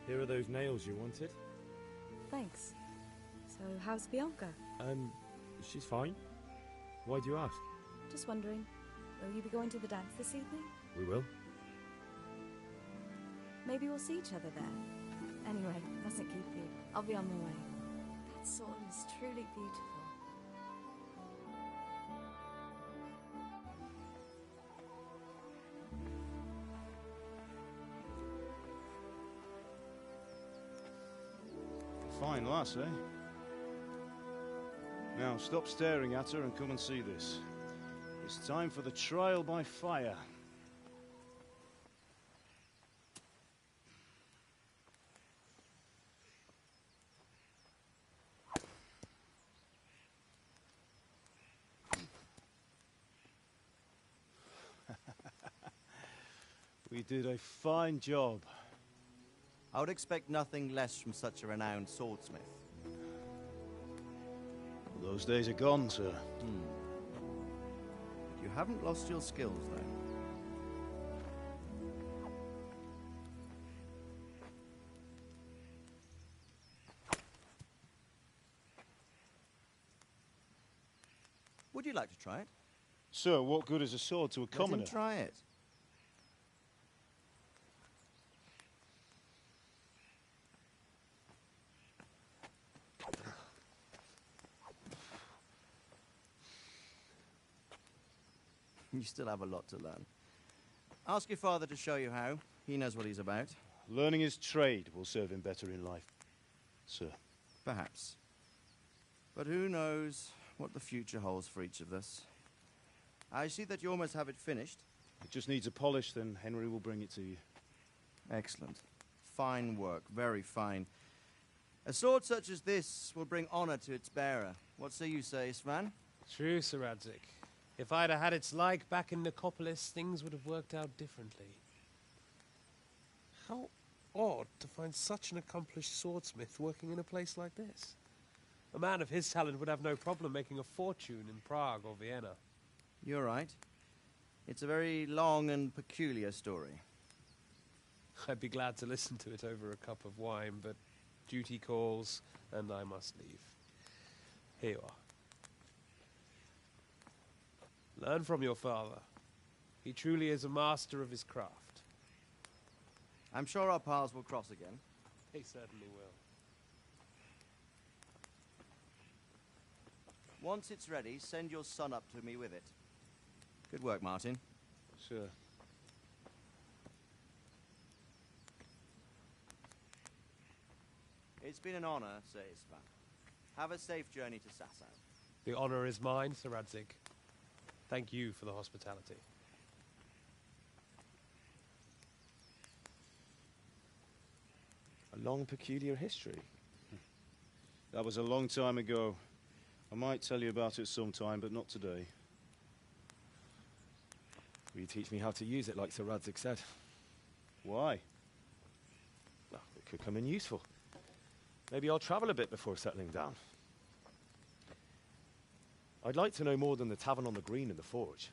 Here are those nails you wanted. Thanks. So, how's Bianca? She's fine. Why do you ask? Just wondering, will you be going to the dance this evening? We will. Maybe we'll see each other there. Anyway, mustn't keep you. I'll be on my way. That sword is truly beautiful. Fine lass, eh? Now, stop staring at her and come and see this. It's time for the trial by fire. We did a fine job. I would expect nothing less from such a renowned swordsmith. Those days are gone, sir. You haven't lost your skills, though. Would you like to try it? Sir, what good is a sword to a commoner? Let him try it. You still have a lot to learn. Ask your father to show you how. He knows what he's about. Learning his trade will serve him better in life, sir. Perhaps. But who knows what the future holds for each of us. I see that you almost have it finished. It just needs a polish, then Henry will bring it to you. Excellent. Fine work. Very fine. A sword such as this will bring honor to its bearer. What say you, Svan? True, Sir Radzik. If I'd have had its like back in Nicopolis, things would have worked out differently. How odd to find such an accomplished swordsmith working in a place like this. A man of his talent would have no problem making a fortune in Prague or Vienna. You're right. It's a very long and peculiar story. I'd be glad to listen to it over a cup of wine, but duty calls, and I must leave. Here you are. Learn from your father. He truly is a master of his craft. I'm sure our paths will cross again. He certainly will. Once it's ready, send your son up to me with it. Good work, Martin. Sir. It's been an honor, Sir Isvan. Have a safe journey to Sasau. The honor is mine, Sir Radzik. Thank you for the hospitality. A long, peculiar history. That was a long time ago. I might tell you about it sometime, but not today. Will you teach me how to use it, like Sir Radzik said? Why? Well, it could come in useful. Maybe I'll travel a bit before settling down. I'd like to know more than the tavern on the green and the forge.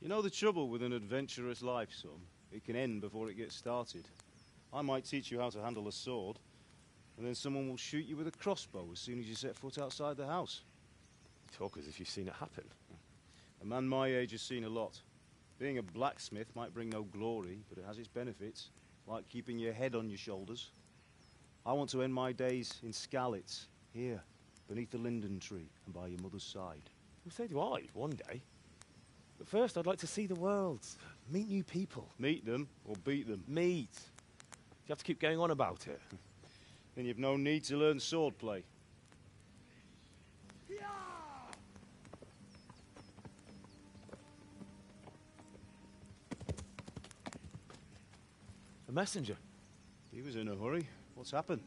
You know the trouble with an adventurous life, son? It can end before it gets started. I might teach you how to handle a sword, and then someone will shoot you with a crossbow as soon as you set foot outside the house. You talk as if you've seen it happen. A man my age has seen a lot. Being a blacksmith might bring no glory, but it has its benefits, like keeping your head on your shoulders. I want to end my days in Skalitz, here, beneath the linden tree and by your mother's side. Well, so do I, one day. But first, I'd like to see the world, meet new people. Meet them or beat them? Meet. You have to keep going on about it. Then you've no need to learn swordplay. A messenger. He was in a hurry. What's happened?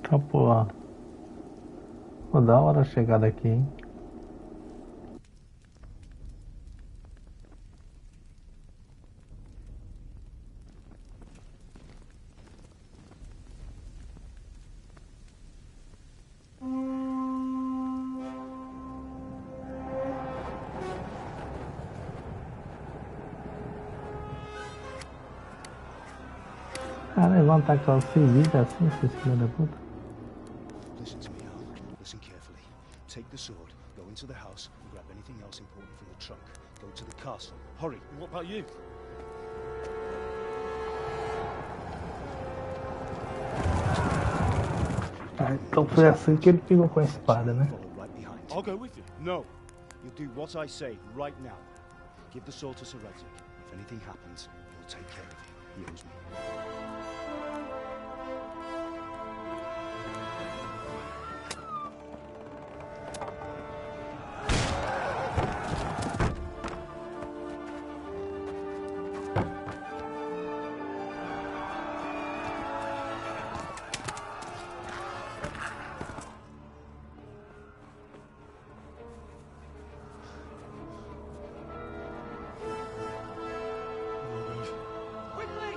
Eita porra. Pô, da hora a chegada aqui, hein? Cara, vão atacar os civis assim, esses filhos da puta. Listen to me, Al. Listen carefully. Take the sword, go into the house, and grab anything else important from the trunk. Go to the castle. Hurry. And what about you? Ah, então foi assim que ele pegou com a espada, né? Follow right behind. I'll go with you. No. You'll do what I say right now. Give the sword to Sir Isaac. If anything happens, he'll take care of you. He owes me. Quickly!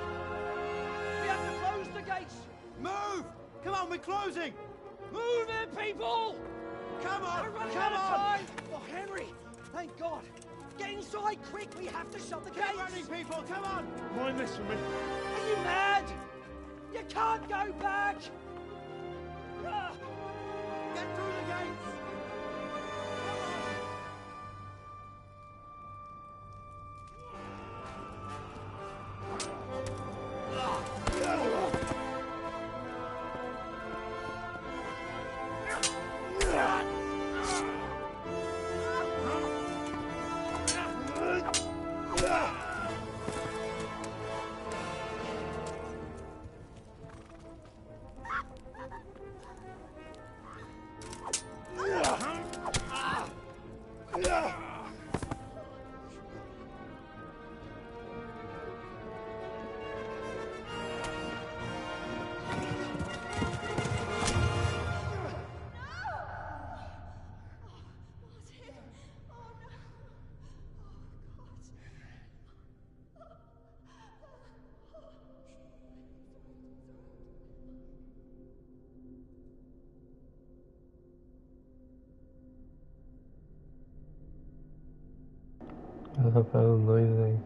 We have to close the gates! Move! Come on, we're closing! Move it, people! Come on! We're running Come out of on! time! Oh, Henry! Thank God! Get inside, quick! We have to shut the gates! Get running, people! Come on! Mind this for me. Are you mad? You can't go back! Ah! Get through the gates! Só para os dois aí.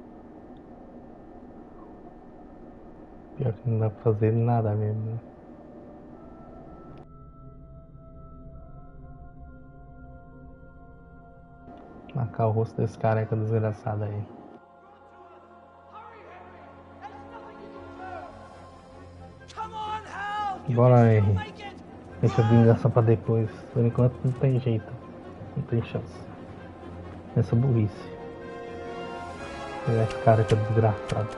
Pior que não dá pra fazer nada mesmo, né? Marcar o rosto desse careca desgraçado aí. Come on, Hal! You Bora can aí. still make it! Deixa a vingança pra depois. Por enquanto não tem jeito. Não tem chance. Essa burrice. Pegar esse careca desgraçado.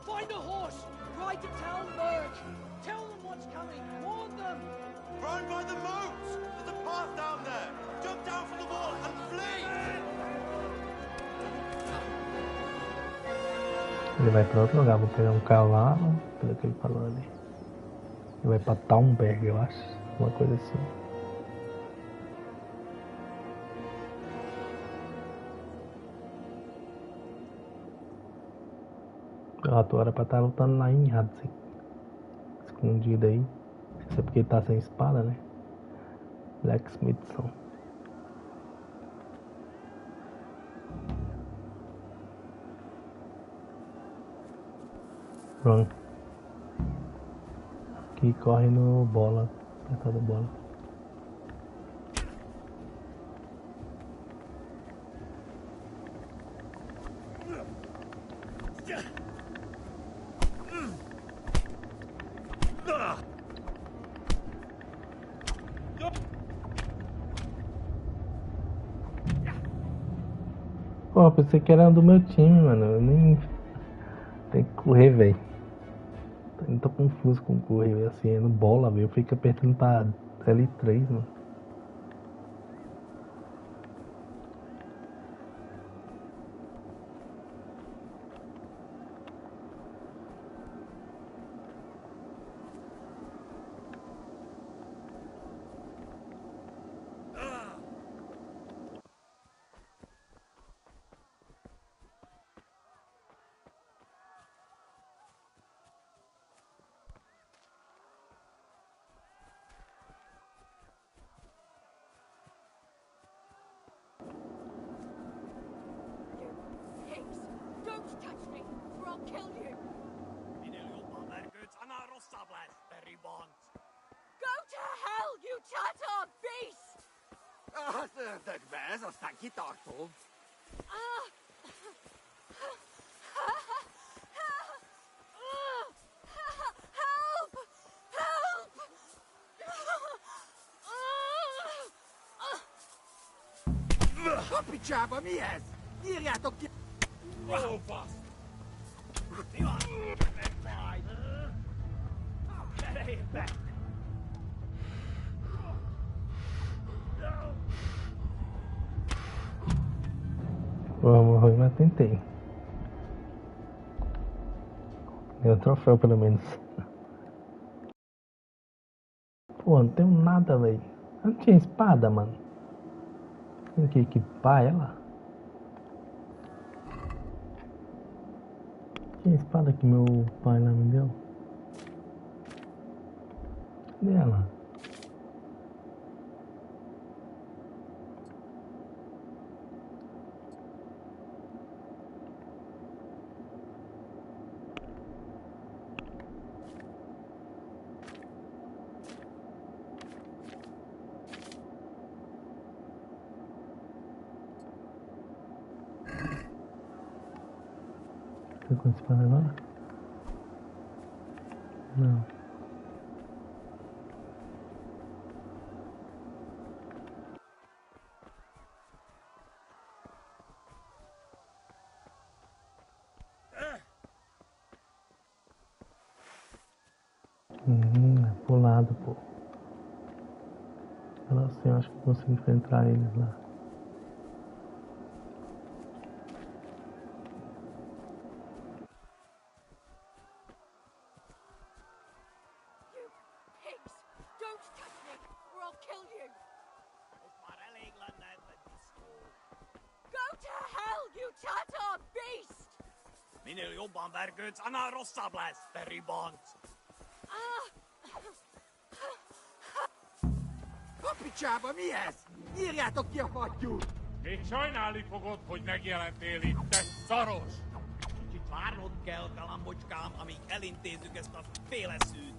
Find a horse! Ride to Talmberg! Tell them what's coming! Warn them! Run by the moats! There's a path down there! Jump down from the wall and flee! Ele vai pra outro lugar. Vou pegar um cavalo. Pelo que ele falou ali. Ele vai pra Talmberg, eu acho. Uma coisa assim. O relator era pra estar lutando lá em Hudson. Escondido aí. Isso é porque ele tá sem espada, né? Blacksmithson. Pronto. Aqui corre no bola. Apertado bola. Pô, pensei que era do meu time, mano. Eu nem. Tem que correr, velho. Eu tô confuso com correr, assim, é no bola, velho. Eu fico apertando pra L3, mano. I'll kill you. Go to hell, you Tatar beast! Help! Help! Picsába, mi ez? Írjátok ki! Oh, fasz! Vamos, mas tentei. Ganhei o troféu pelo menos. Pô, não tenho nada, velho. Eu não tinha espada, mano. Tem que equipar ela. Tinha espada que meu pai lá me deu. Cadê ela? Tô com espada agora? Não. É pro lado, pô. Agora sim, eu acho que consigo enfrentar eles lá. Minél jobban vergődsz, annál rosszabb lesz, te ribant! A picsába, mi ez? Írjátok ki a fattyút! Még sajnálni fogod, hogy megjelentél itt, te szaros! Kicsit várnod kell, kalambocskám, amíg elintézzük ezt a féleszűt.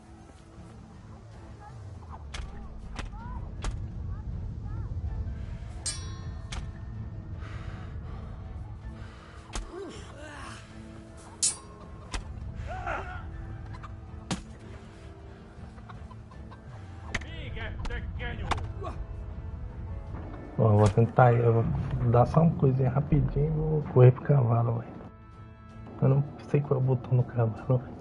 Bom, eu vou tentar, eu vou dar só uma coisinha rapidinho e vou correr pro cavalo, velho. Eu não sei qual é o botão no cavalo, velho.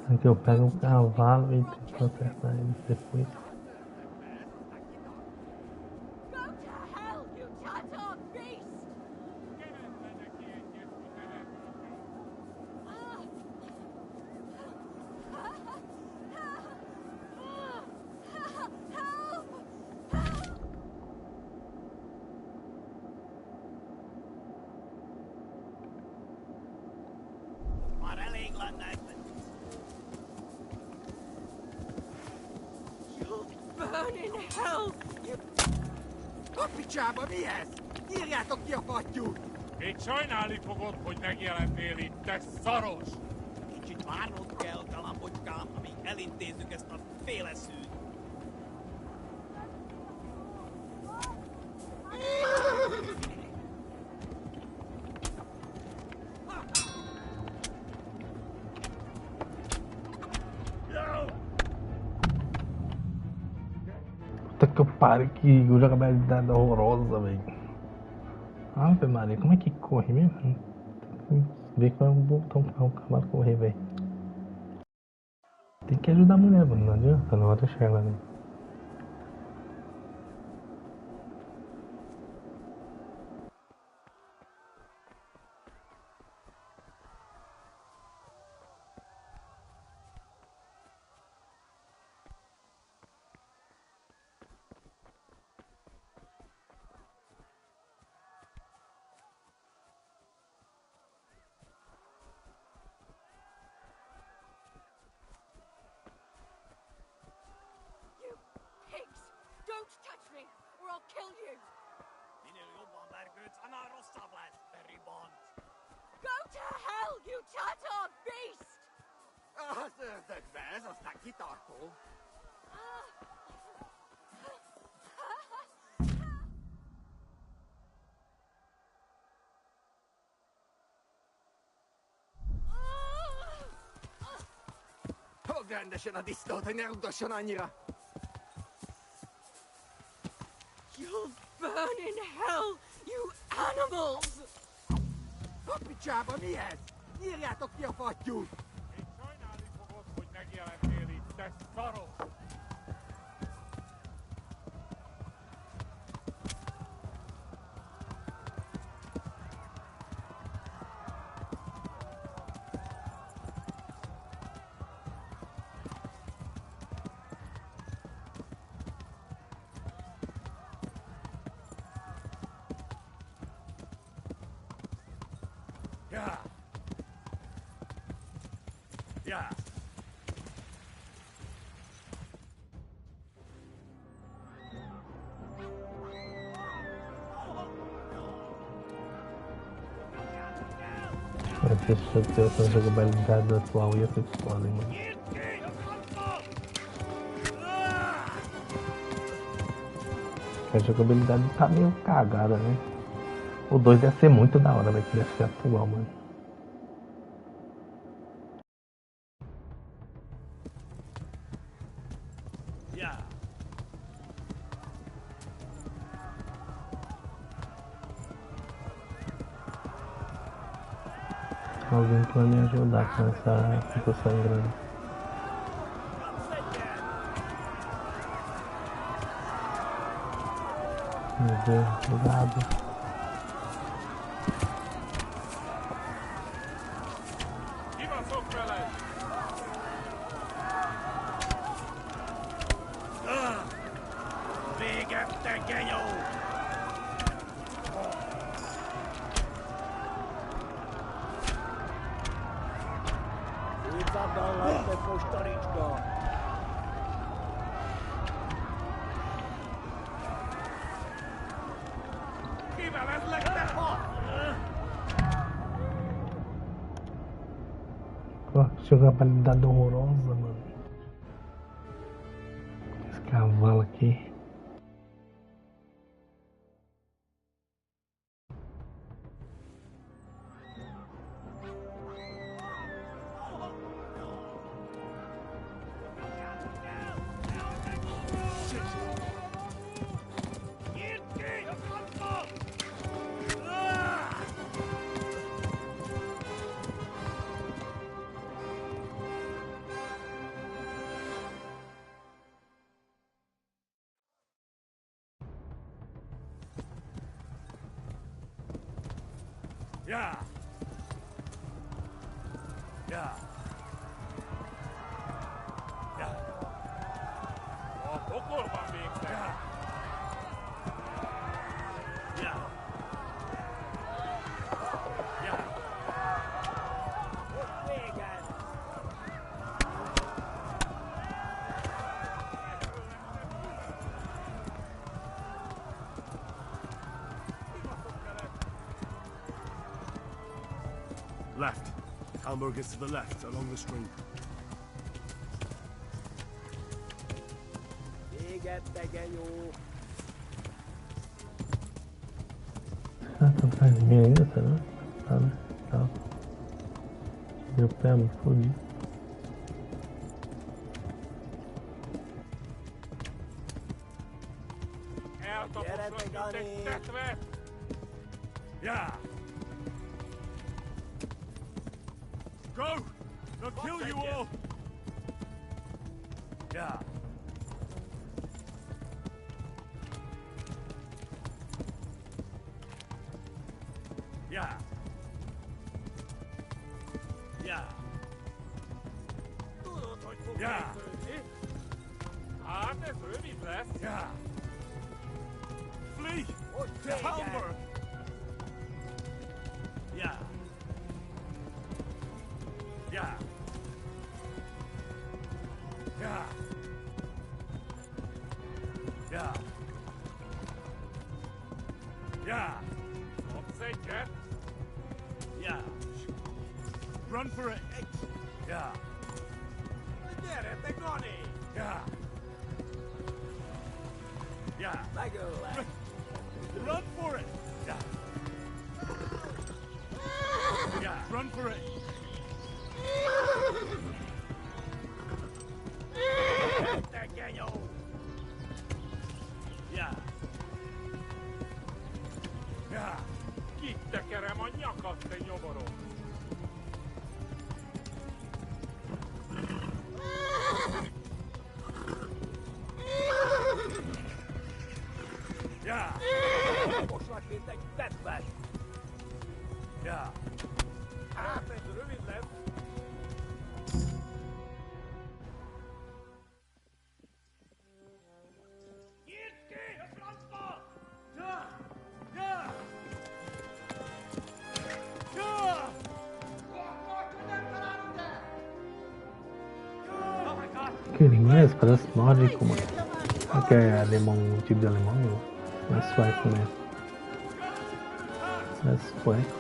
Aqui eu pego um cavalo e tento acertar eles depois. Már elég lenne. Burn in hell! A picsába, mi ez? Írjátok ki a fattyút! Még sajnálni fogod, hogy megjelentél itt, te szaros! Kicsit várnod kell, kalambocskám, amíg elintézzük ezt a féleszűt. Puta que pariu, que jogabilidade horrorosa, velho. Ave Maria, como é que corre mesmo? Tem que ver qual é o botão pra o cavalo correr, velho. Tem que ajudar a mulher, mano. Não adianta, não vai deixar ela, né? Shut up, beast! Az ördögbe, ez aztán kitartó. Fogd rendesen a disznót, hogy ne rugdosson annyira. You'll burn in hell, you animals! A picsába mi ez? Nyírjátok ki a fattyút! Még sajnálni fogod, hogy megjelentél itt, te szarok! Yeah. Yeah. Essa jogabilidade atual ia ser foda, hein, mano. A jogabilidade tá meio cagada, né? O 2 deve ser muito da hora, velho, que deve ser atual, mano. Alguém pode me ajudar com essa que eu tô sangrando. Meu Deus, obrigado. Jogabilidade horrorosa, mano. Esse cavalo aqui. Yeah. Yeah. Yeah. A pokolban végzek! Yeah. Yeah. Yeah. Left. Hamburg is to the left, along the stream. Ah, tá atrás de mim ainda, tá, né? Tá, né? Tá. Meu pé, me fodi. Eltaposod, mint egy tetve! Yeah. Go! They'll kill you all! Yeah. Yeah. Yeah. Tudod, hogy fog Yeah. megtörni? Hát ez rövid lesz. Yeah. Flee! To Hamburg! Yeah. Yeah. Yeah. Yeah. Yeah. Kapsz egyet? Yeah. Run for it! Yeah. Vedere, Pegoni! Yeah. Yeah. Lego, Run for it! Yeah. Yeah. Run for it! Pequeño! Yeah. Yeah. Kitekerem a nyakat, te nyomorom! Yeah. Most vagy, mint egy tetves! Yeah. Hát, ez rövid lesz! Que inglês? Parece nórdico, mano. Será que é alemão, um tipo de alemão? Ou é sueco mesmo? Parece sueco.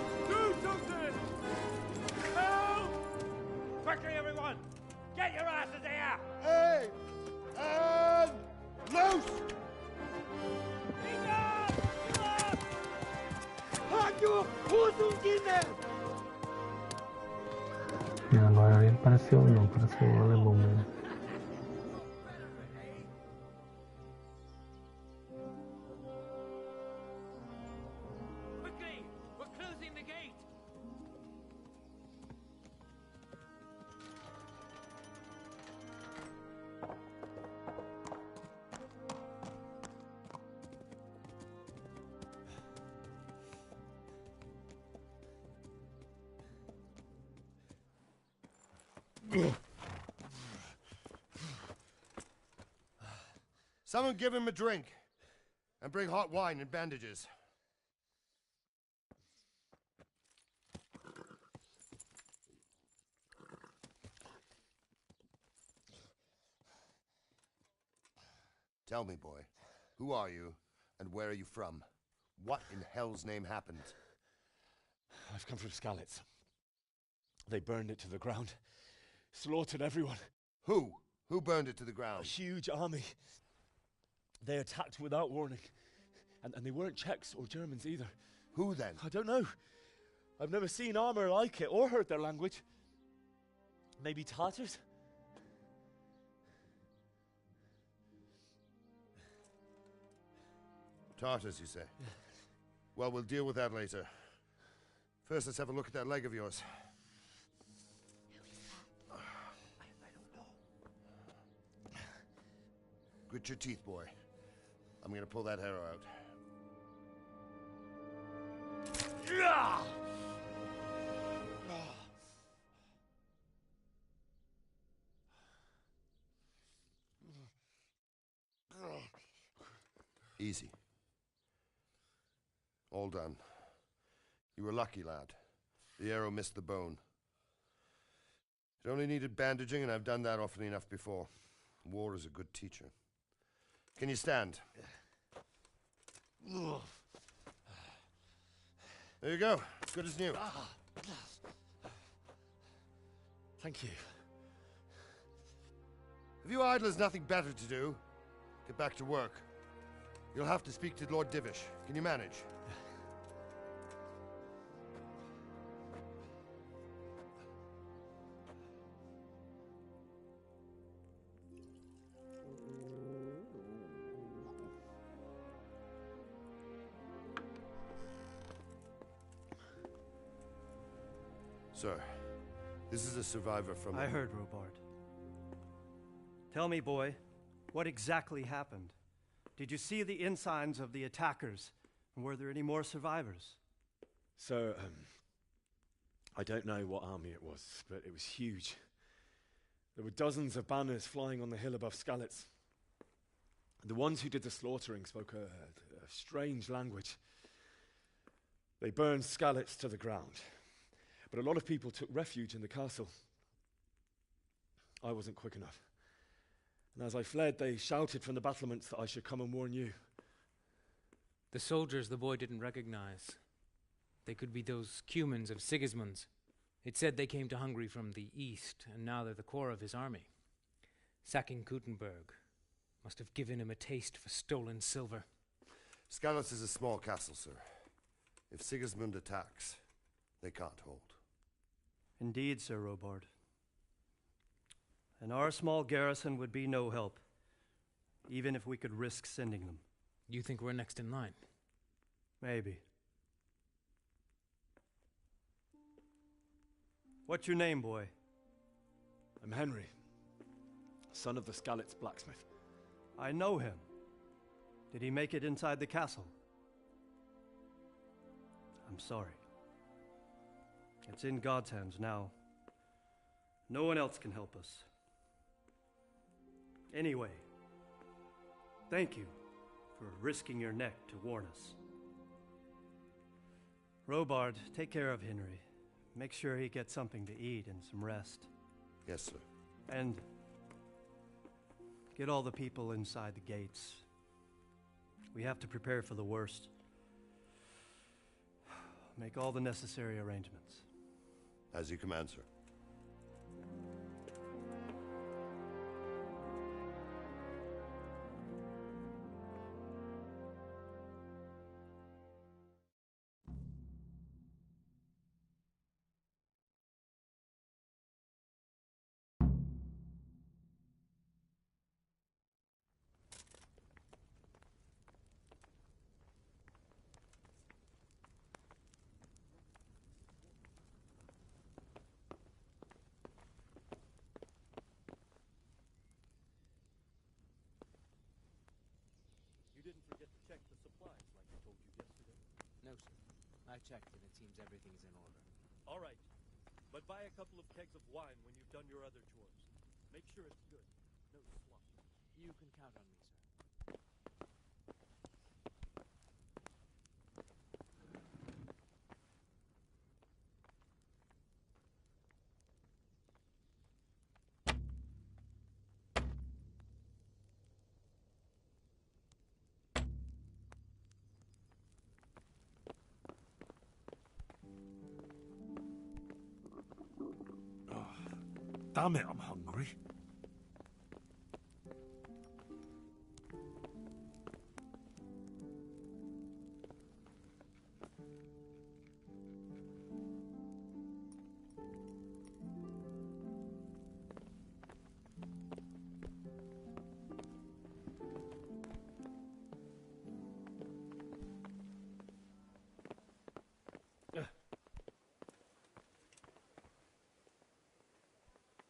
Quickly, everyone! Get your asses here! Hey! And loose! E agora ele pareceu não, pareceu um alemão mesmo. Quickly! We're closing the gate! Someone give him a drink. And bring hot wine and bandages. Tell me, boy, who are you, and where are you from? What in hell's name happened? I've come from Skalitz. They burned it to the ground. Slaughtered everyone. Who? Who burned it to the A ground? huge army. They attacked without warning. And they weren't Czechs or Germans either. Who then? I don't know. I've never seen armor like it or heard their language. Maybe Tatars? Tartars, you say? Well, we'll deal with that later. First, let's have a look at that leg of yours. Grit your teeth, boy. I'm gonna pull that arrow out. Easy. All done. You were lucky, lad. The arrow missed the bone. It only needed bandaging, and I've done that often enough before. War is a good teacher. Can you stand? There you go. As good as new. Thank you. If you idlers nothing better to do, get back to work. You'll have to speak to Lord Divish. Can you manage? Sir, this is a survivor from... I heard, Robard. Tell me, boy, what exactly happened? Did you see the ensigns of the attackers? And were there any more survivors? So, I don't know what army it was, but it was huge. There were dozens of banners flying on the hill above Skalitz. The ones who did the slaughtering spoke a strange language. They burned Skalitz to the ground. But a lot of people took refuge in the castle. I wasn't quick enough. And as I fled, they shouted from the battlements that I should come and warn you. The soldiers the boy didn't recognize. They could be those Cumans of Sigismund's. It said they came to Hungary from the east, and now they're the core of his army. Sacking Gutenberg must have given him a taste for stolen silver. Skalitz is a small castle, sir. If Sigismund attacks, they can't hold. Indeed, Sir Robard. And our small garrison would be no help, even if we could risk sending them. You think we're next in line? Maybe. What's your name, boy? I'm Henry, son of the Skalitz blacksmith. I know him. Did he make it inside the castle? I'm sorry. It's in God's hands now. No one else can help us. Anyway, thank you for risking your neck to warn us. Robard, take care of Henry. Make sure he gets something to eat and some rest. Yes, sir. And get all the people inside the gates. We have to prepare for the worst. Make all the necessary arrangements. As you command, sir. No, sir. I checked, and it seems everything's in order. All right. But buy a couple of kegs of wine when you've done your other chores. Make sure it's good. No slop. You can count on me, sir. Damn it, I'm hungry.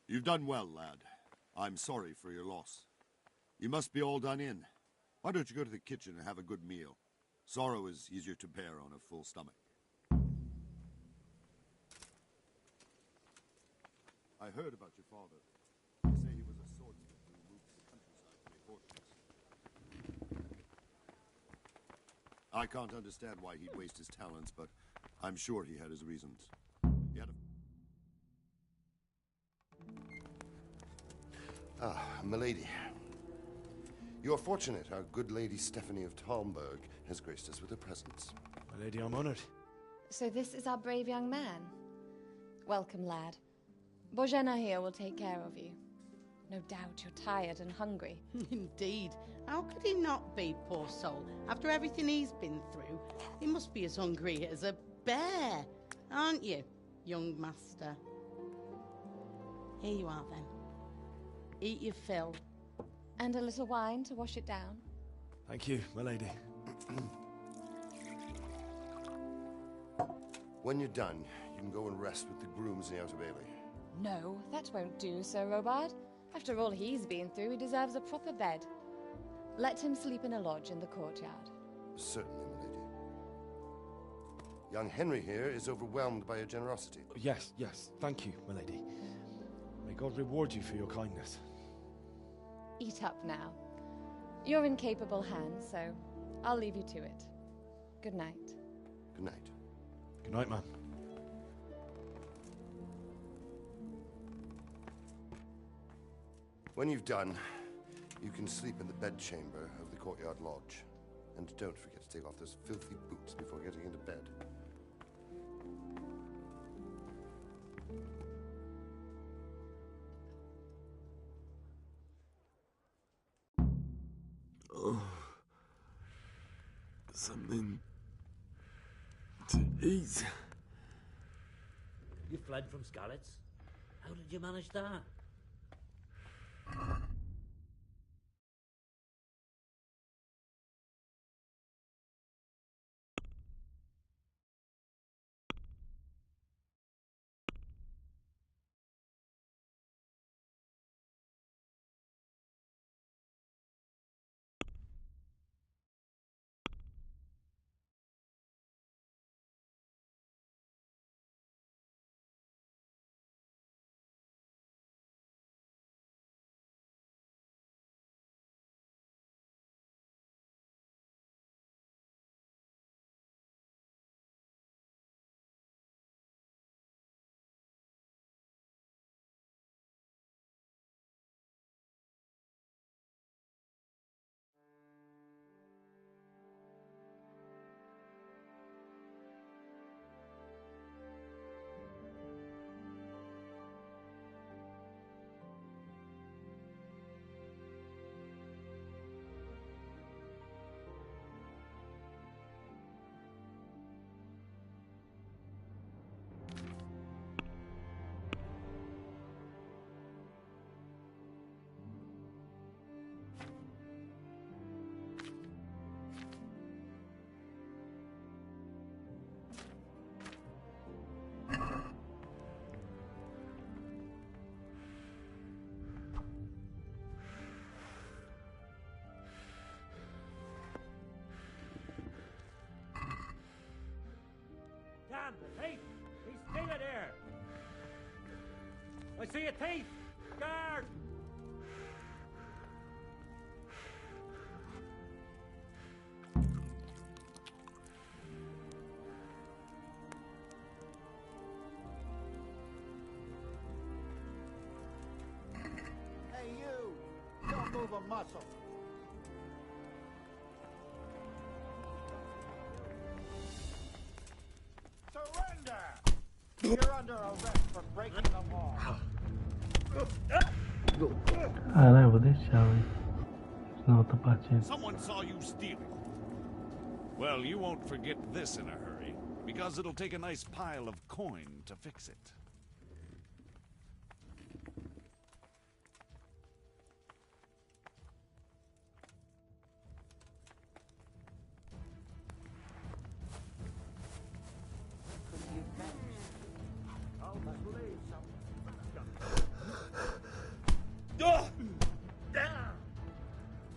You've done well, lad. I'm sorry for your loss. You must be all done in. Why don't you go to the kitchen and have a good meal? Sorrow is easier to bear on a full stomach. I heard about your father. They say he was a swordsmith who moved to the countryside to make orchards. I can't understand why he'd waste his talents, but I'm sure he had his reasons. He had a... Ah, milady. You are fortunate our good lady Stephanie of Talmberg has graced us with her presence. My lady, I'm honored. So this is our brave young man. Welcome, lad. Bozhena here will take care of you. No doubt you're tired and hungry. Indeed. How could he not be, poor soul? After everything he's been through, he must be as hungry as a bear, aren't you, young master? Here you are, then. Eat your fill. And a little wine to wash it down. Thank you, my lady. When you're done, you can go and rest with the grooms in the Outer Bailey. No, that won't do, Sir Robard. After all he's been through, he deserves a proper bed. Let him sleep in a lodge in the courtyard. Certainly, my lady. Young Henry here is overwhelmed by your generosity. Yes, yes. Thank you, my lady. May God reward you for your kindness. Eat up now. You're in capable hands, so I'll leave you to it. Good night. Good night. Good night, ma'am. When you've done, you can sleep in the bedchamber of the courtyard lodge. And don't forget to take off those filthy boots before getting into bed. Something to eat. You fled from Skalitz? How did you manage that? Damn, the thief! He's still there! I see a thief! Guard! Hey, you! Don't move a muscle. Surrender! You're under arrest for breaking the law. Caralho, vou deixar, velho. Na outra partida. Someone saw you stealing. Well, you won't forget this in a hurry, because it'll take a nice pile of coin to fix it.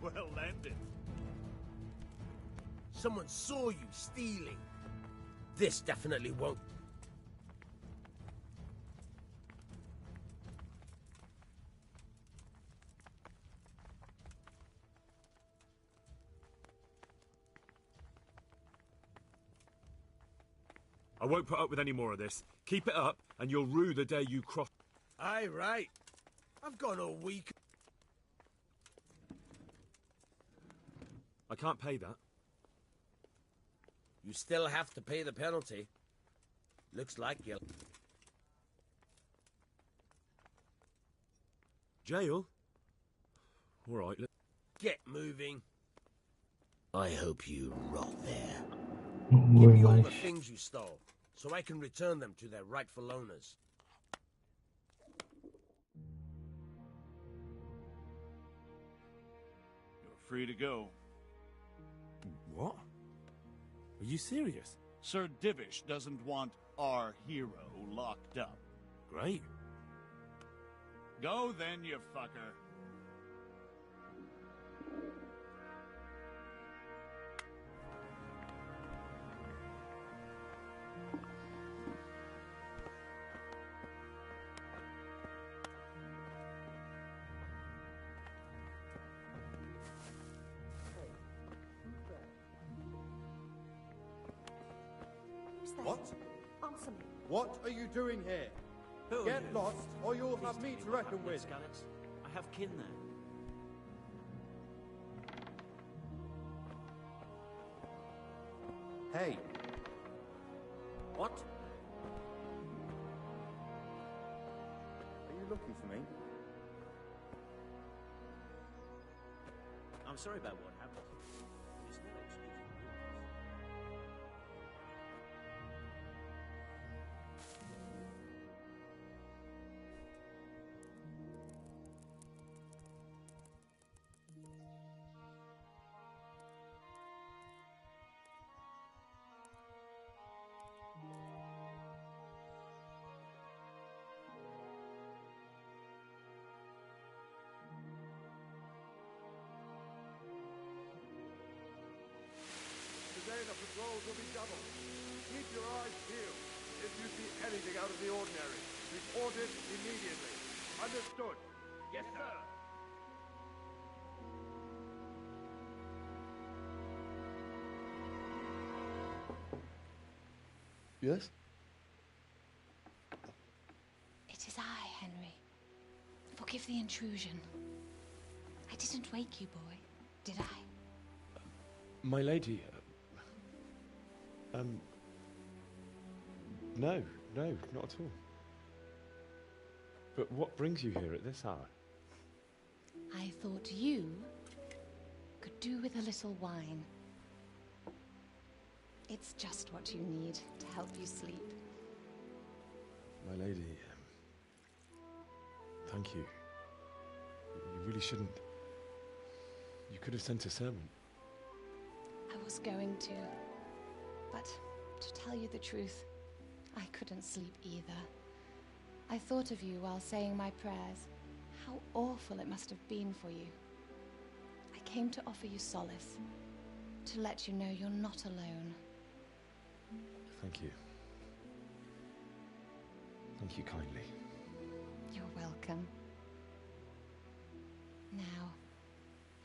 Well landed. Someone saw you stealing. This definitely won't. I won't put up with any more of this. Keep it up, and you'll rue the day you cross. Aye, right. I've gone all week. I can't pay that. You still have to pay the penalty. Looks like you'll... Jail? All right, Get moving. I hope you rot there. Não Give vou me all mais. the things you stole, so I can return them to their rightful owners. You're free to go. What? Are you serious? Sir Divish doesn't want our hero locked up. Great. Go then, you fucker. What? Answer me. What are you doing here? Who are Get you? lost, or you'll Please have tell me me to what reckon happened at with. Skalitz. I have kin there. Hey. What? Are you looking for me? I'm sorry about what happened. There's no excuse for this. the patrols will be doubled. Keep your eyes peeled. If you see anything out of the ordinary, report it immediately. Understood? Yes, sir. Yes? It is I, Henry. Forgive the intrusion. I didn't wake you, boy, did I? My lady, no, not at all. But what brings you here at this hour? I thought you could do with a little wine. It's just what you need to help you sleep. My lady, thank you. You really shouldn't. You could have sent a servant. I was going to, but to tell you the truth, I couldn't sleep either. I thought of you while saying my prayers. How awful it must have been for you. I came to offer you solace, to let you know you're not alone. Thank you. Thank you kindly. You're welcome. Now,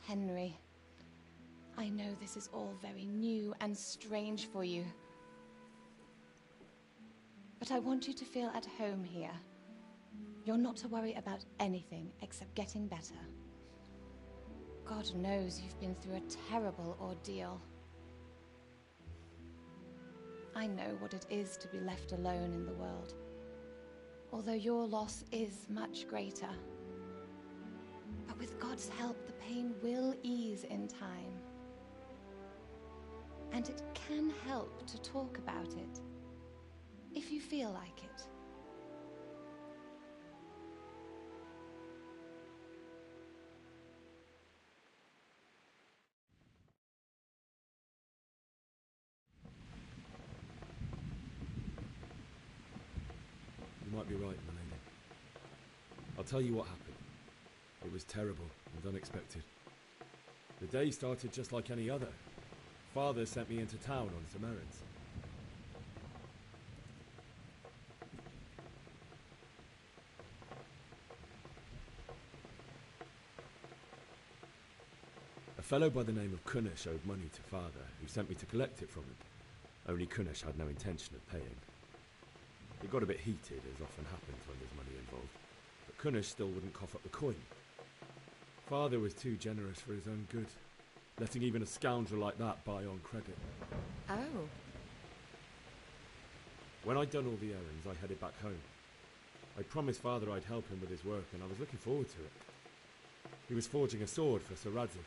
Henry, I know this is all very new and strange for you. But I want you to feel at home here. You're not to worry about anything except getting better. God knows you've been through a terrible ordeal. I know what it is to be left alone in the world, although your loss is much greater. But with God's help, the pain will ease in time. And it can help to talk about it, if you feel like it. You might be right, my lady. I'll tell you what happened. It was terrible and unexpected. The day started just like any other. Father sent me into town on some errands. A fellow by the name of Cunish owed money to Father, who sent me to collect it from him. Only Cunish had no intention of paying. It got a bit heated, as often happens when there's money involved, but Cunish still wouldn't cough up the coin. Father was too generous for his own good, letting even a scoundrel like that buy on credit. Oh. When I'd done all the errands, I headed back home. I promised Father I'd help him with his work, and I was looking forward to it. He was forging a sword for Sir Radzig.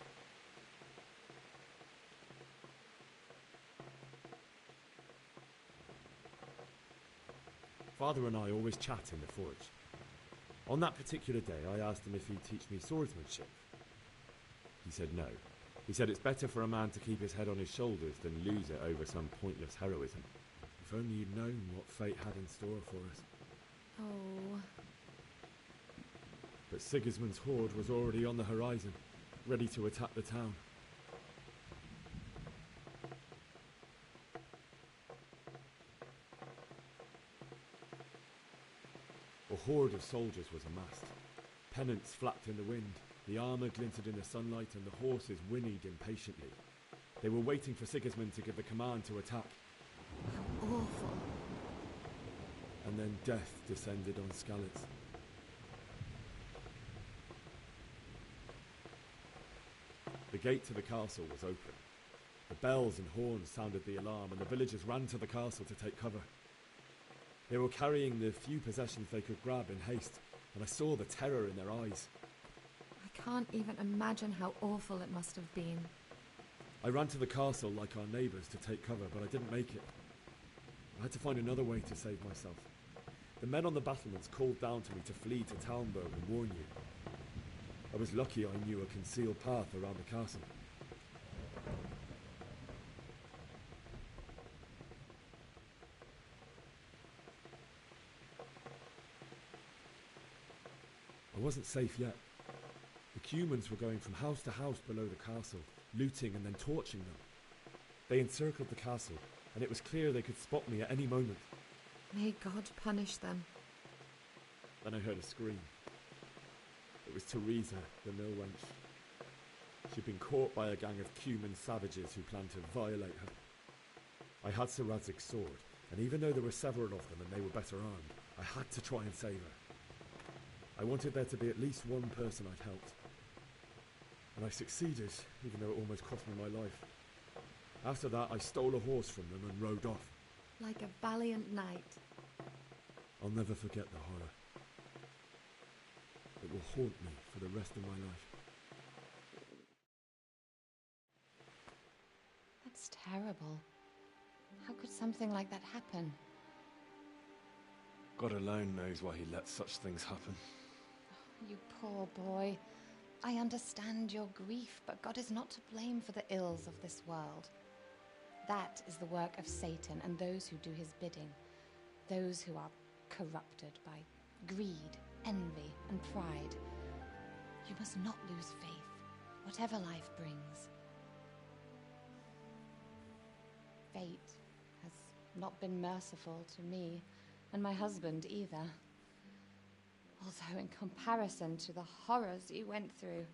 Father and I always chat in the forge. On that particular day, I asked him if he'd teach me swordsmanship. He said no. He said it's better for a man to keep his head on his shoulders than lose it over some pointless heroism. If only you'd known what fate had in store for us. Oh. But Sigismund's horde was already on the horizon, ready to attack the town. A horde of soldiers was amassed. Pennants flapped in the wind, the armour glinted in the sunlight, and the horses whinnied impatiently. They were waiting for Sigismund to give the command to attack. How awful. And then death descended on Skalitz. The gate to the castle was open. The bells and horns sounded the alarm, and the villagers ran to the castle to take cover. They were carrying the few possessions they could grab in haste, and I saw the terror in their eyes. I can't even imagine how awful it must have been. I ran to the castle like our neighbours to take cover, but I didn't make it. I had to find another way to save myself. The men on the battlements called down to me to flee to Talmberg and warn you. I was lucky I knew a concealed path around the castle. I wasn't safe yet. The Cumans were going from house to house below the castle, looting and then torching them. They encircled the castle, and it was clear they could spot me at any moment. May God punish them. Then I heard a scream. It was Teresa, the mill wench. She'd been caught by a gang of Cuman savages who planned to violate her. I had Sir Radzig's sword, and even though there were several of them and they were better armed, I had to try and save her. I wanted there to be at least one person I'd helped. And I succeeded, even though it almost cost me my life. After that, I stole a horse from them and rode off. Like a valiant knight. I'll never forget the horror. It will haunt me for the rest of my life. That's terrible. How could something like that happen? God alone knows why he lets such things happen. You poor boy. I understand your grief, but God is not to blame for the ills of this world. That is the work of Satan and those who do his bidding. Those who are corrupted by greed, envy, and pride. You must not lose faith, whatever life brings. Fate has not been merciful to me, and my husband either. Although in comparison to the horrors he went through.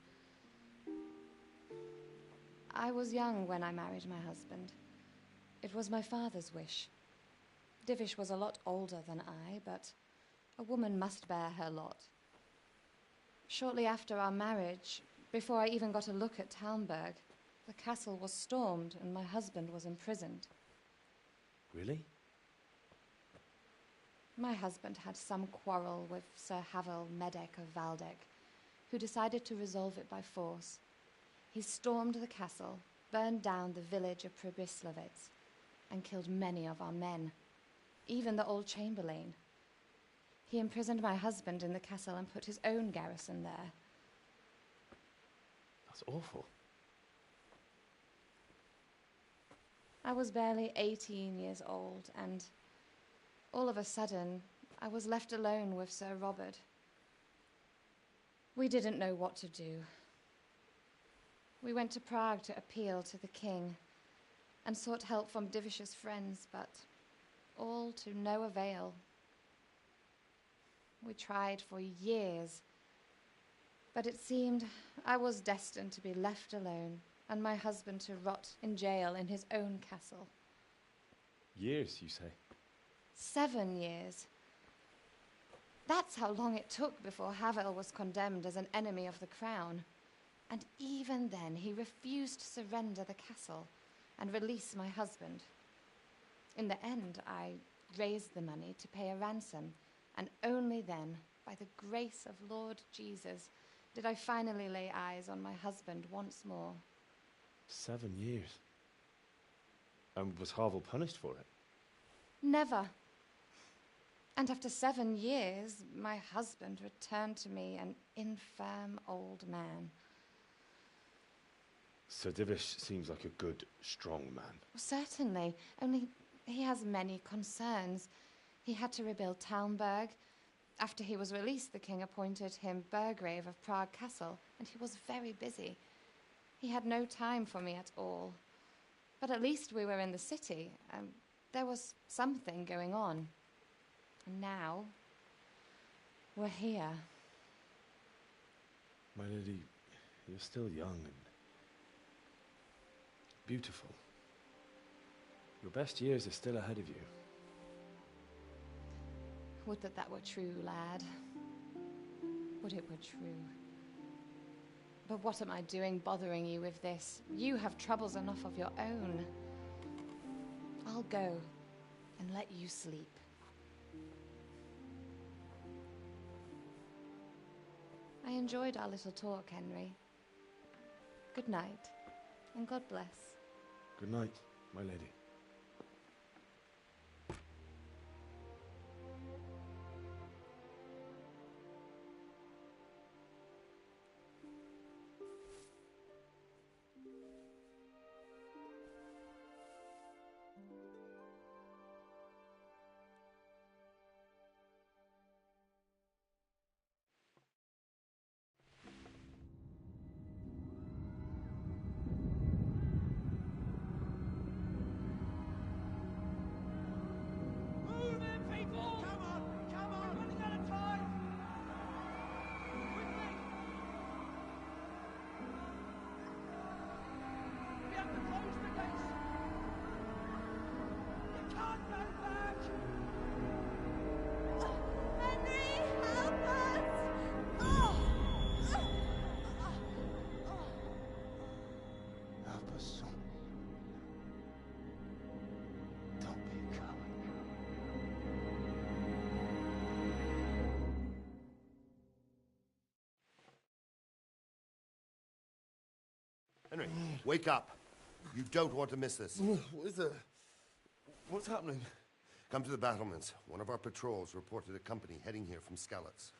I was young when I married my husband. It was my father's wish. Divish was a lot older than I, but a woman must bear her lot. Shortly after our marriage, before I even got a look at Talmberg, the castle was stormed and my husband was imprisoned. Really? My husband had some quarrel with Sir Havel Medek of Valdek, who decided to resolve it by force. He stormed the castle, burned down the village of Probislavitz, and killed many of our men, even the old chamberlain. He imprisoned my husband in the castle and put his own garrison there. That's awful. I was barely 18 years old, and all of a sudden, I was left alone with Sir Robert. We didn't know what to do. We went to Prague to appeal to the king and sought help from Divish's friends, but all to no avail. We tried for years, but it seemed I was destined to be left alone and my husband to rot in jail in his own castle. Years, you say? 7 years. That's how long it took before Havel was condemned as an enemy of the crown. And even then, he refused to surrender the castle and release my husband. In the end, I raised the money to pay a ransom, and only then, by the grace of Lord Jesus, did I finally lay eyes on my husband once more. 7 years? And was Havel punished for it? Never. And after 7 years, my husband returned to me an infirm old man. Sir Divish seems like a good, strong man. Certainly, only he has many concerns. He had to rebuild Talmberg. After he was released, the king appointed him Burgrave of Prague Castle, and he was very busy. He had no time for me at all. But at least we were in the city, and there was something going on. And now, we're here. My lady, you're still young and beautiful. Your best years are still ahead of you. Would that that were true, lad. Would it were true. But what am I doing bothering you with this? You have troubles enough of your own. I'll go and let you sleep. I enjoyed our little talk, Henry. Good night, and God bless. Good night, my lady. Henry, wake up. You don't want to miss this. What is it? What's happening? Come to the battlements. One of our patrols reported a company heading here from Skalitz.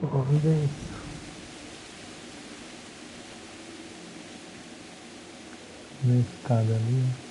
Onde é isso? Na escada ali, ó.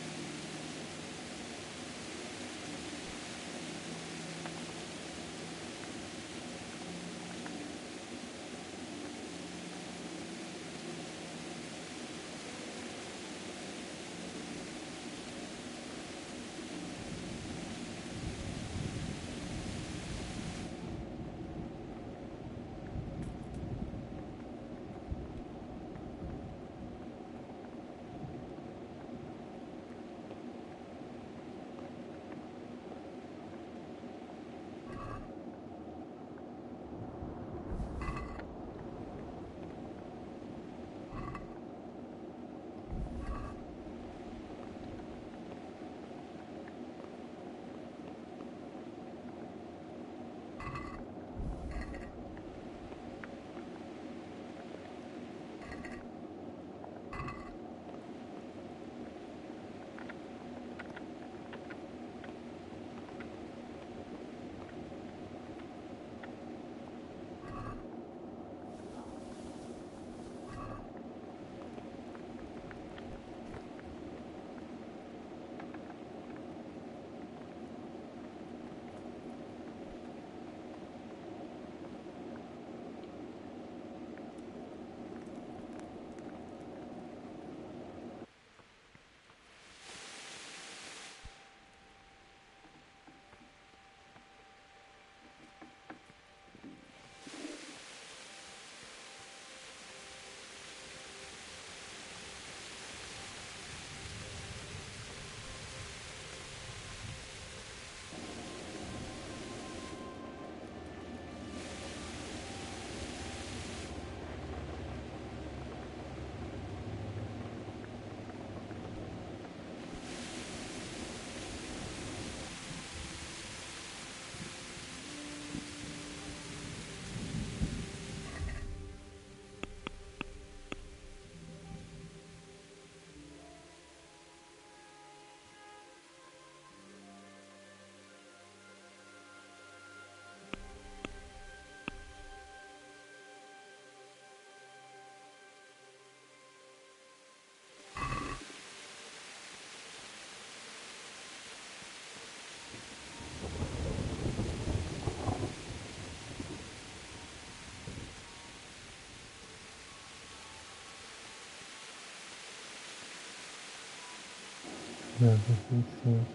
Não, sim,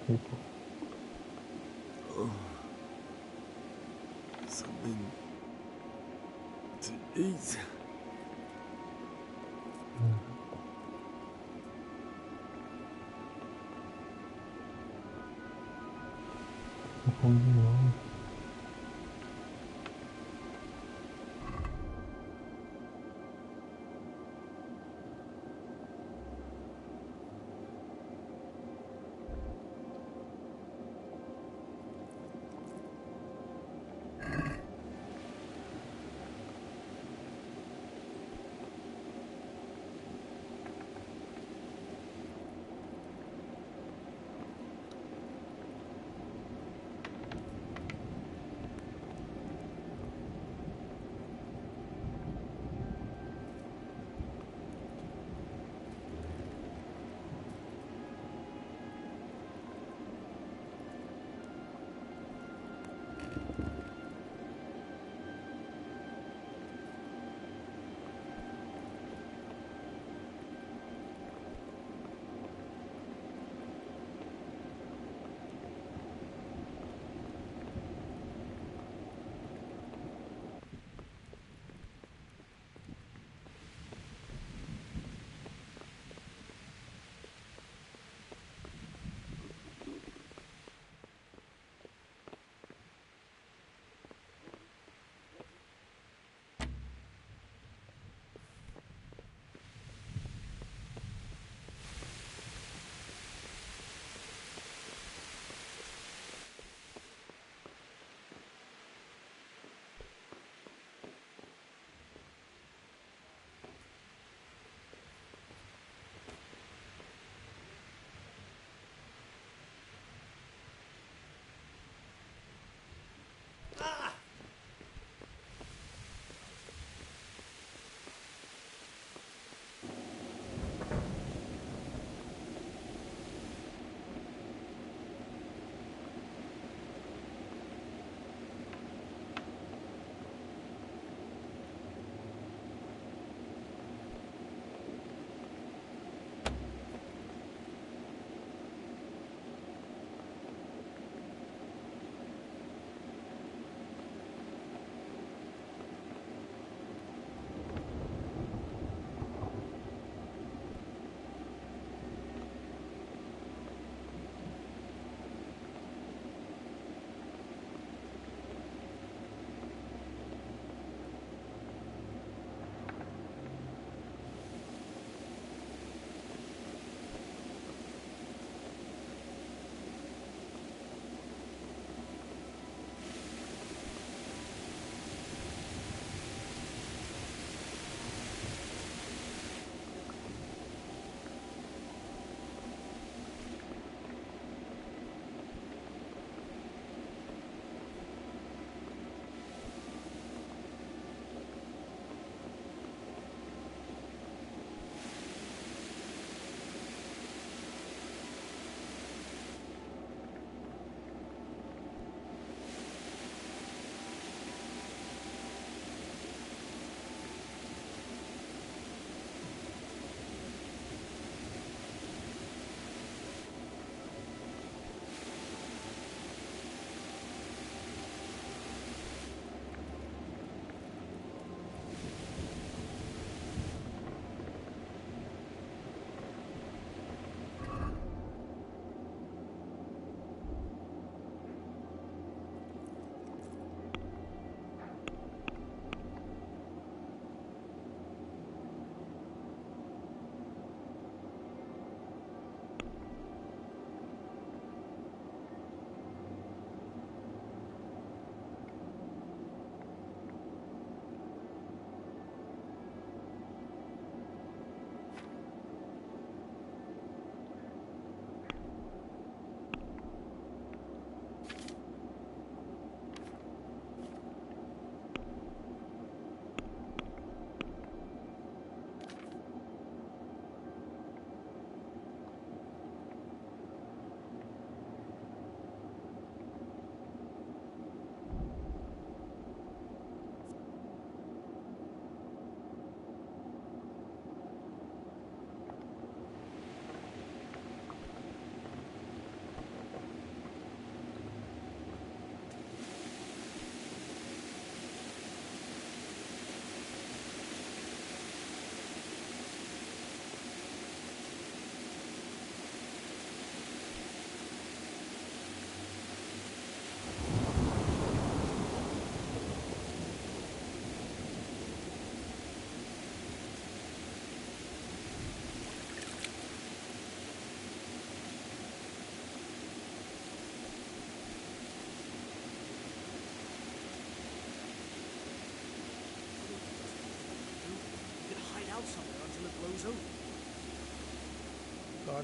tipo. Something to eat. Não.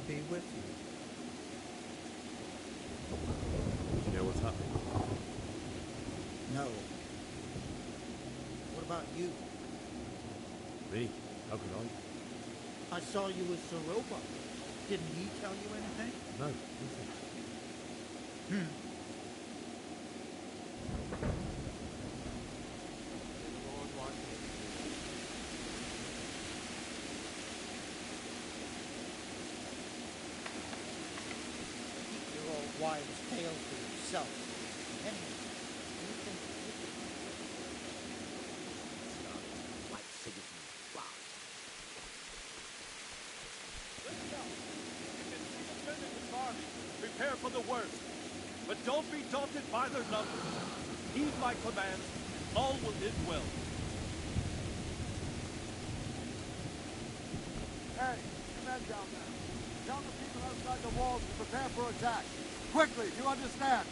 be with you. Do you know what's happening? No. What about you? Me? How could I? I saw you with Soroba. Didn't he tell you anything? No, nothing. Keep your old wives' tale for yourself. Anyway, you think Like Sigismund. Wow. Prepare for the worst, but don't be daunted by their numbers. Heed my commands, all will end well. Hey, you men down there. Tell the people outside the walls to prepare for attack. Quickly, do you understand?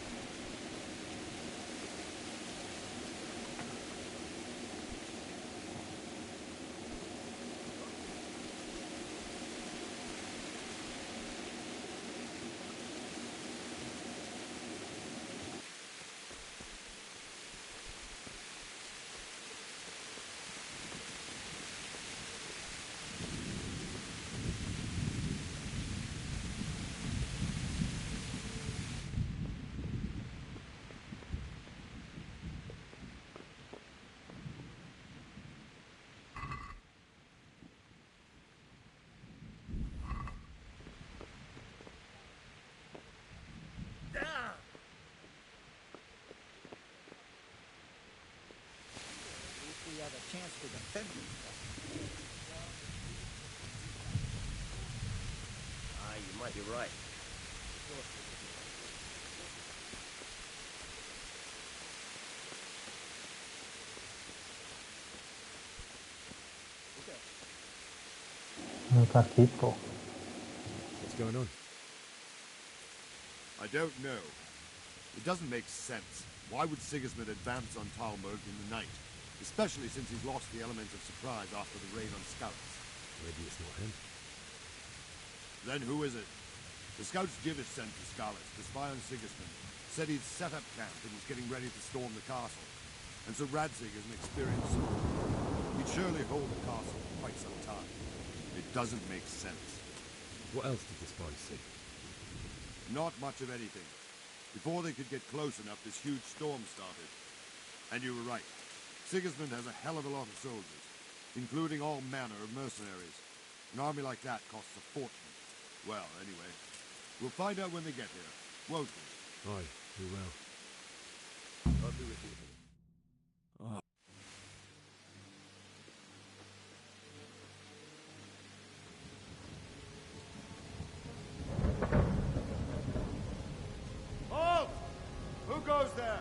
if we had a chance to defend yourself? You might be right. Tá aqui, pô. What's going on? I don't know. It doesn't make sense. Why would Sigismund advance on Talmberg in the night? Especially since he's lost the element of surprise after the raid on Skalitz. Maybe it's not him. Then who is it? The scouts Divish sent to Skalitz to spy on Sigismund said he'd set up camp and was getting ready to storm the castle. And so Radzig is an experienced soldier. He'd surely hold the castle for quite some time. It doesn't make sense. What else did the spies see? Not much of anything. Before they could get close enough, this huge storm started. And you were right. Sigismund has a hell of a lot of soldiers, including all manner of mercenaries. An army like that costs a fortune. Well, anyway, we'll find out when they get here, won't we? Aye, we will. I'll be with you. Halt! Who goes there?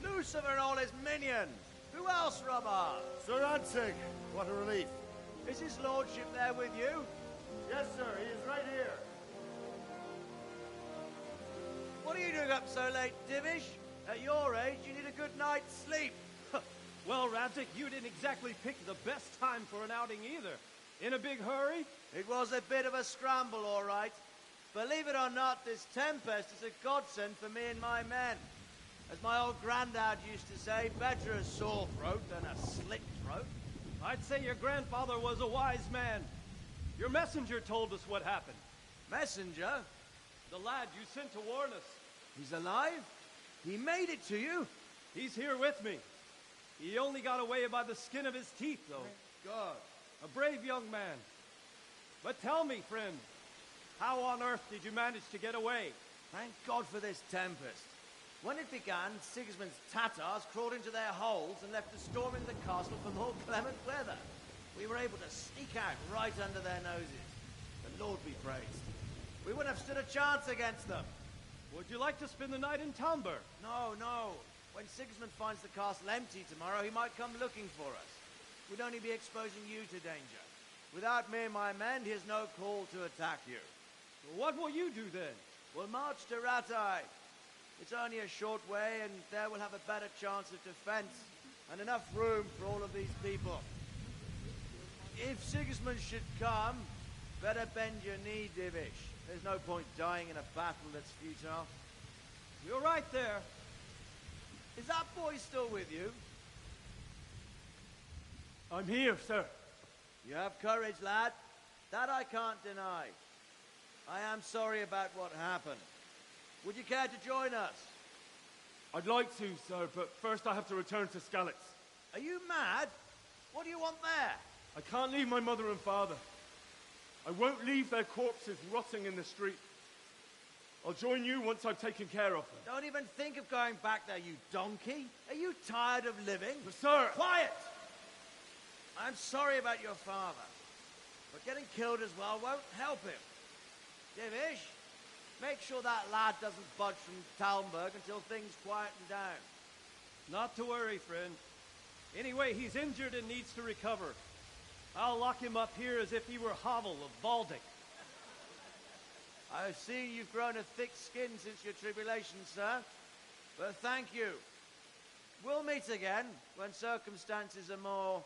Lucifer and all his minions. Who else, Robber? Sir Radzig. What a relief. Is his lordship there with you? Yes, sir. He is right here. What are you doing up so late, Divish? At your age, you need a good night's sleep. Well, Radzig, you didn't exactly pick the best time for an outing either. In a big hurry? It was a bit of a scramble, all right. Believe it or not, this tempest is a godsend for me and my men. As my old granddad used to say, better a sore throat than a slit throat. I'd say your grandfather was a wise man. Your messenger told us what happened. Messenger? The lad you sent to warn us. He's alive? He made it to you? He's here with me. He only got away by the skin of his teeth, though. God. A brave young man. But tell me, friend, how on earth did you manage to get away? Thank God for this tempest. When it began, Sigismund's Tatars crawled into their holes and left us storming the castle for more clement weather. We were able to sneak out right under their noses. The Lord be praised. We wouldn't have stood a chance against them. Would you like to spend the night in Talmberg? No, no. When Sigismund finds the castle empty tomorrow, he might come looking for us. We'd only be exposing you to danger. Without me and my men, he has no call to attack you. What will you do then? We'll march to Ratai. It's only a short way, and there we'll have a better chance of defense and enough room for all of these people. If Sigismund should come, better bend your knee, Divish. There's no point dying in a battle that's futile. You're right there. Is that boy still with you? I'm here, sir. You have courage, lad. That I can't deny. I am sorry about what happened. Would you care to join us? I'd like to, sir, but first I have to return to Skalitz. Are you mad? What do you want there? I can't leave my mother and father. I won't leave their corpses rotting in the street. I'll join you once I've taken care of them. Don't even think of going back there, you donkey. Are you tired of living? But, sir... Quiet! I'm sorry about your father, but getting killed as well won't help him. Divish, make sure that lad doesn't budge from Talmberg until things quieten down. Not to worry, friend. Anyway, he's injured and needs to recover. I'll lock him up here as if he were Havel of Baldic. I see you've grown a thick skin since your tribulation, sir. But thank you. We'll meet again when circumstances are more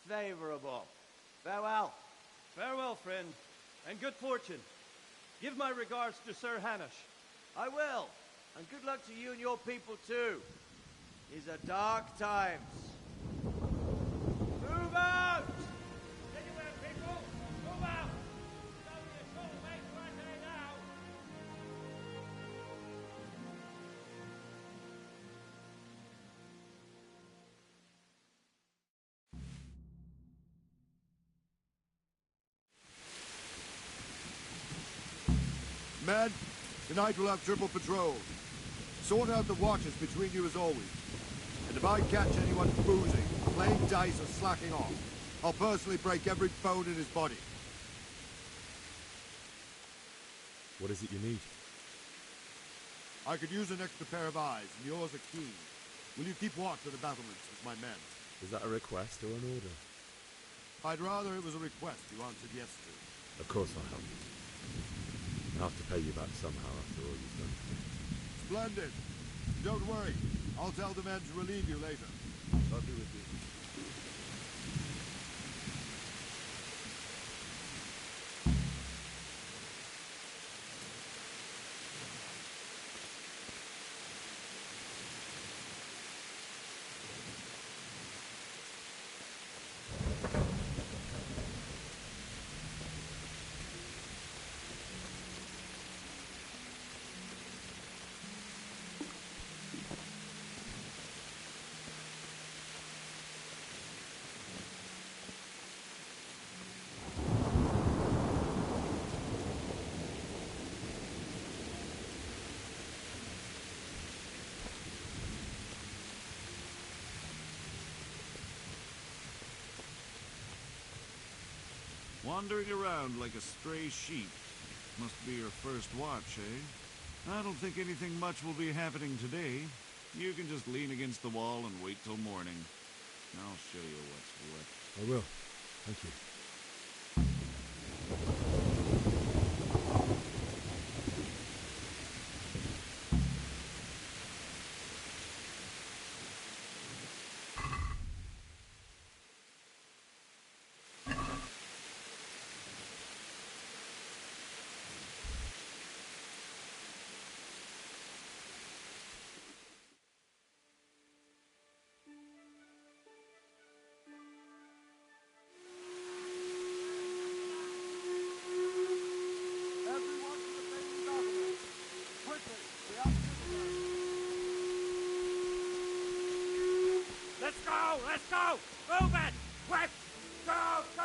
favorable. Farewell. Farewell, friend, and good fortune. Give my regards to Sir Hanush. I will. And good luck to you and your people, too. These are dark times. Move out! Anywhere, people! Move out! Don't be a troublemaker right there now! Men, tonight we'll have triple patrol. Sort out the watches between you as always. And if I catch anyone boozing, playing dice or slacking off, I'll personally break every bone in his body. What is it you need? I could use an extra pair of eyes, and yours are keen. Will you keep watch of the battlements with my men? Is that a request or an order? I'd rather it was a request you answered yes to. Of course I'll help you. I'll have to pay you back somehow after all you've done. Splendid. Don't worry. I'll tell the men to relieve you later. I'll be with you. Wandering around like a stray sheep. Must be your first watch, eh? I don't think anything much will be happening today. You can just lean against the wall and wait till morning. I'll show you what's what. I will. Thank you. Let's go! Move it! Quick! Go! Go!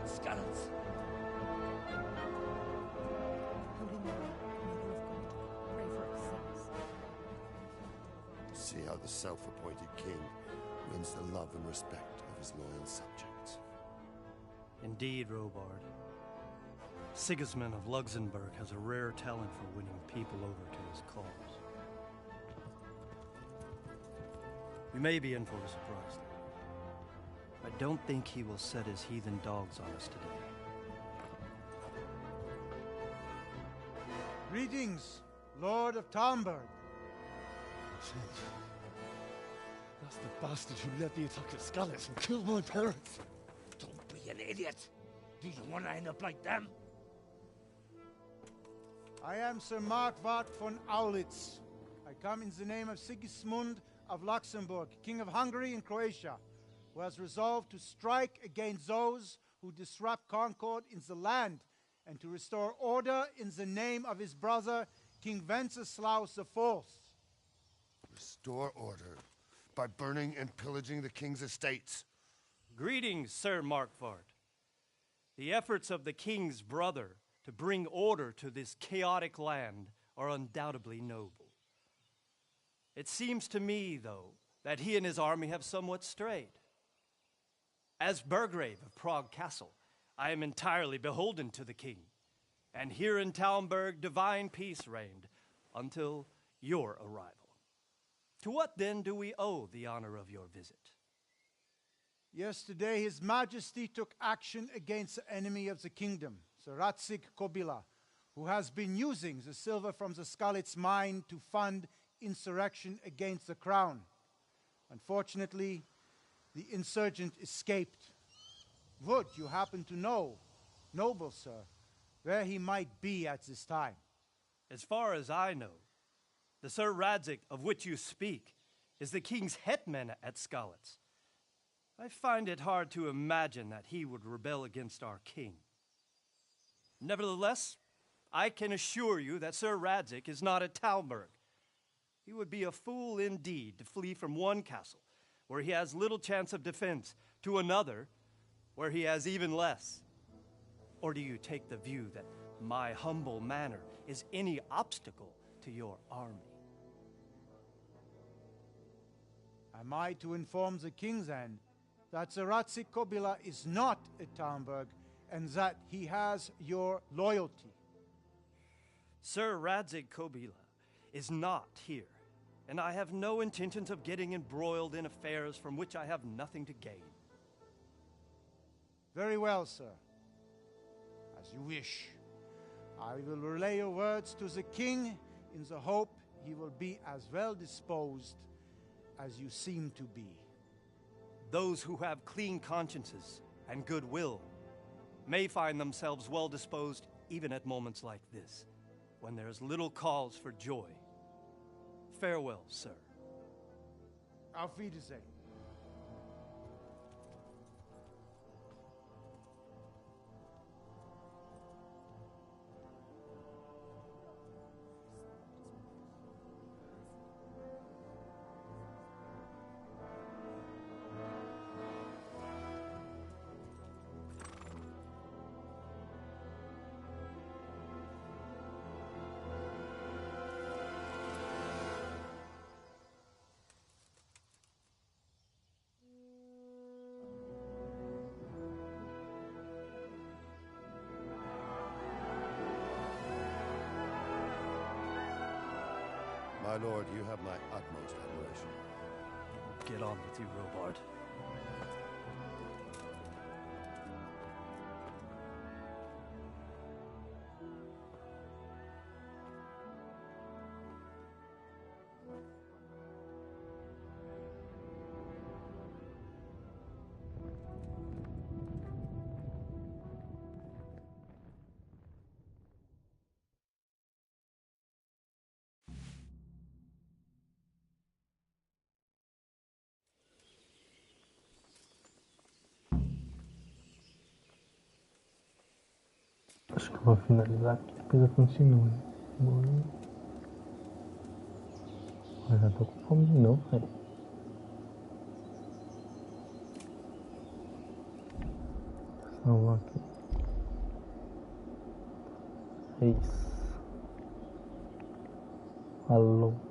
Skalitz. Holy Mary, Mother of God, pray for us sinners. See how the self-appointed king wins the love and respect of his loyal subjects. Indeed, Robard. Sigismund of Luxembourg has a rare talent for winning people over to his cause. You may be in for a surprise, though. I don't think he will set his heathen dogs on us today. Greetings, Lord of Talmberg. That's the bastard who led the attack at Skalitz and killed my parents. Don't be an idiot. Do you want to end up like them? I am Sir Markwart von Aulitz. I come in the name of Sigismund of Luxembourg, King of Hungary and Croatia, who has resolved to strike against those who disrupt concord in the land and to restore order in the name of his brother, King Wenceslaus IV. Restore order by burning and pillaging the king's estates. Greetings, Sir Markwart. The efforts of the king's brother to bring order to this chaotic land are undoubtedly noble. It seems to me, though, that he and his army have somewhat strayed. As Burgrave of Prague Castle, I am entirely beholden to the king, and here in Talmberg divine peace reigned until your arrival. To what then do we owe the honor of your visit? Yesterday, His Majesty took action against the enemy of the kingdom, Sir Ratzik Kobila, who has been using the silver from the Skalitz mine to fund insurrection against the crown. Unfortunately, the insurgent escaped. Would you happen to know, noble sir, where he might be at this time? As far as I know, the Sir Radzik of which you speak is the king's hetman at Skalitz. I find it hard to imagine that he would rebel against our king. Nevertheless, I can assure you that Sir Radzik is not at Talmberg. He would be a fool indeed to flee from one castle, where he has little chance of defense, to another, where he has even less. Or do you take the view that my humble manner is any obstacle to your army? Am I to inform the king then that Sir Ratzik Kobila is not at Talmberg and that he has your loyalty? Sir Radzik Kobila is not here, and I have no intentions of getting embroiled in affairs from which I have nothing to gain. Very well, sir. As you wish. I will relay your words to the king in the hope he will be as well disposed as you seem to be. Those who have clean consciences and goodwill may find themselves well disposed even at moments like this, when there is little cause for joy. Farewell, sir. Auf Wiedersehen. My lord, you have my utmost admiration. Get on with you, Robard. Acho que eu vou finalizar aqui, depois eu continuo. Eu já tô com fome de novo, velho. Salvar aqui. É isso. Falou.